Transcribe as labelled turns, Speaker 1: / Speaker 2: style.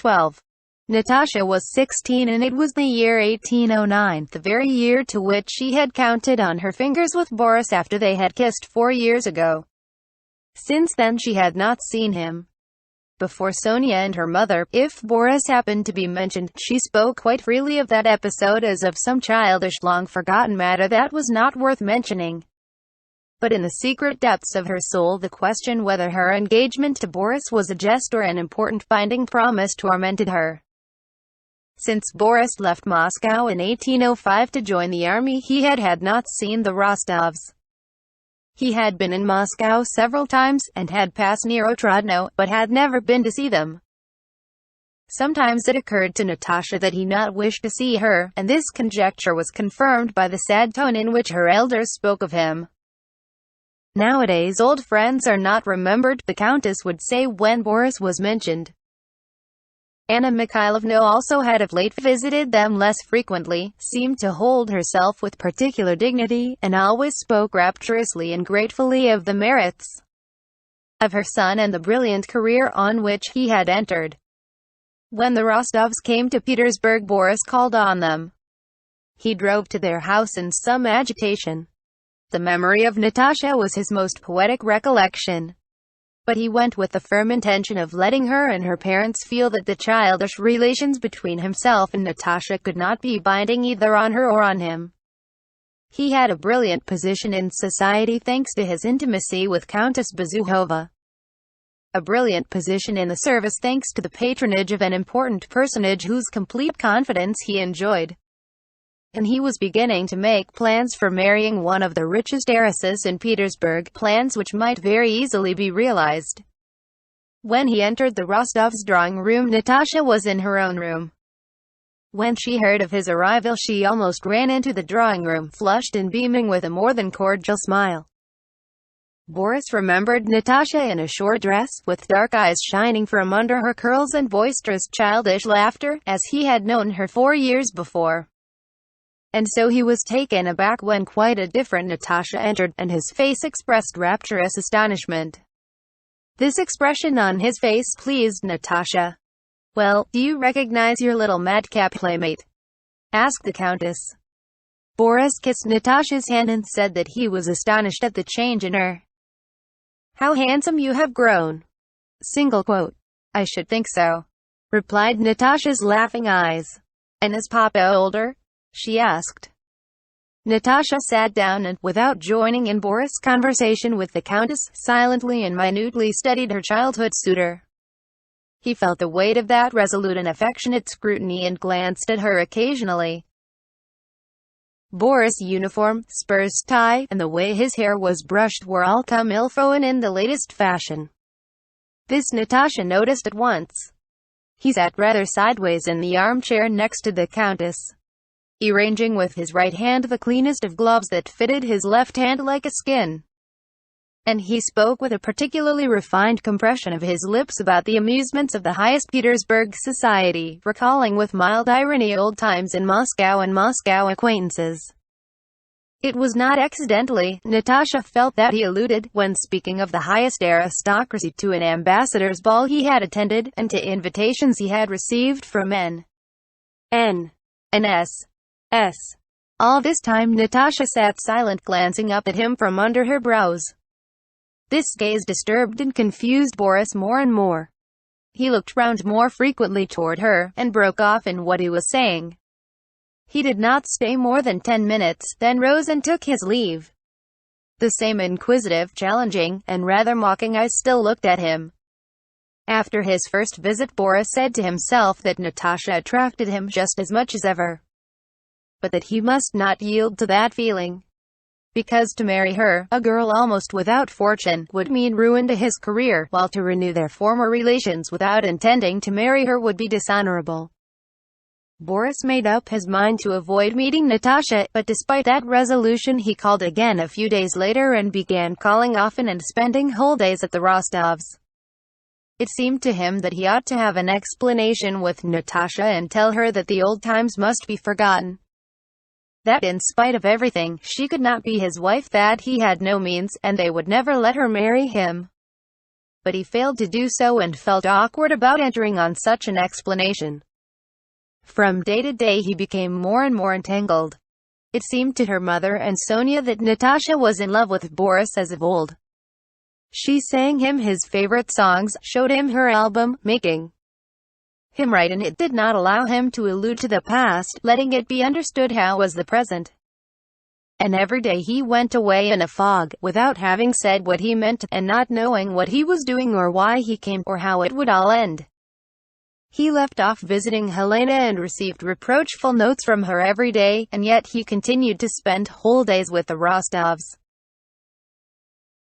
Speaker 1: 12. Natasha was 16 and it was the year 1809, the very year to which she had counted on her fingers with Boris after they had kissed 4 years ago. Since then she had not seen him. Before Sonya and her mother, if Boris happened to be mentioned, she spoke quite freely of that episode as of some childish, long-forgotten matter that was not worth mentioning. But in the secret depths of her soul the question whether her engagement to Boris was a jest or an important binding promise tormented her. Since Boris left Moscow in 1805 to join the army, he had not seen the Rostovs. He had been in Moscow several times, and had passed near Otradnoe, but had never been to see them. Sometimes it occurred to Natasha that he not wished to see her, and this conjecture was confirmed by the sad tone in which her elders spoke of him. "Nowadays old friends are not remembered," the Countess would say when Boris was mentioned. Anna Mikhailovna also had of late visited them less frequently, seemed to hold herself with particular dignity, and always spoke rapturously and gratefully of the merits of her son and the brilliant career on which he had entered. When the Rostovs came to Petersburg, Boris called on them. He drove to their house in some agitation. The memory of Natasha was his most poetic recollection. But he went with the firm intention of letting her and her parents feel that the childish relations between himself and Natasha could not be binding either on her or on him. He had a brilliant position in society thanks to his intimacy with Countess Bezukhova. A brilliant position in the service thanks to the patronage of an important personage whose complete confidence he enjoyed. And he was beginning to make plans for marrying one of the richest heiresses in Petersburg, plans which might very easily be realized. When he entered the Rostovs' drawing room, Natasha was in her own room. When she heard of his arrival she almost ran into the drawing room, flushed and beaming with a more than cordial smile. Boris remembered Natasha in a short dress, with dark eyes shining from under her curls and boisterous childish laughter, as he had known her 4 years before. And so he was taken aback when quite a different Natasha entered, and his face expressed rapturous astonishment. This expression on his face pleased Natasha. "Well, do you recognize your little madcap playmate?" asked the Countess. Boris kissed Natasha's hand and said that he was astonished at the change in her. "How handsome you have grown!" "I should think so," replied Natasha's laughing eyes. "And is Papa older?" she asked. Natasha sat down and, without joining in Boris' conversation with the Countess, silently and minutely studied her childhood suitor. He felt the weight of that resolute and affectionate scrutiny and glanced at her occasionally. Boris' uniform, spurs, tie, and the way his hair was brushed were all comme il faut and in the latest fashion. This Natasha noticed at once. He sat rather sideways in the armchair next to the Countess, arranging with his right hand the cleanest of gloves that fitted his left hand like a skin. And he spoke with a particularly refined compression of his lips about the amusements of the highest Petersburg society, recalling with mild irony old times in Moscow and Moscow acquaintances. It was not accidentally, Natasha felt, that he alluded, when speaking of the highest aristocracy, to an ambassador's ball he had attended, and to invitations he had received from N. and S. All this time Natasha sat silent, glancing up at him from under her brows. This gaze disturbed and confused Boris more and more. He looked round more frequently toward her, and broke off in what he was saying. He did not stay more than 10 minutes, then rose and took his leave. The same inquisitive, challenging, and rather mocking eyes still looked at him. After his first visit Boris said to himself that Natasha attracted him just as much as ever, but that he must not yield to that feeling. Because to marry her, a girl almost without fortune, would mean ruin to his career, while to renew their former relations without intending to marry her would be dishonorable. Boris made up his mind to avoid meeting Natasha, but despite that resolution he called again a few days later and began calling often and spending whole days at the Rostovs. It seemed to him that he ought to have an explanation with Natasha and tell her that the old times must be forgotten. That in spite of everything, she could not be his wife, that he had no means, and they would never let her marry him. but he failed to do so and felt awkward about entering on such an explanation. From day to day he became more and more entangled. It seemed to her mother and Sonya that Natasha was in love with Boris as of old. She sang him his favorite songs, showed him her album, making him write, and it did not allow him to allude to the past, letting it be understood how was the present. And every day he went away in a fog, without having said what he meant, and not knowing what he was doing or why he came, or how it would all end. He left off visiting Helena and received reproachful notes from her every day, and yet he continued to spend whole days with the Rostovs.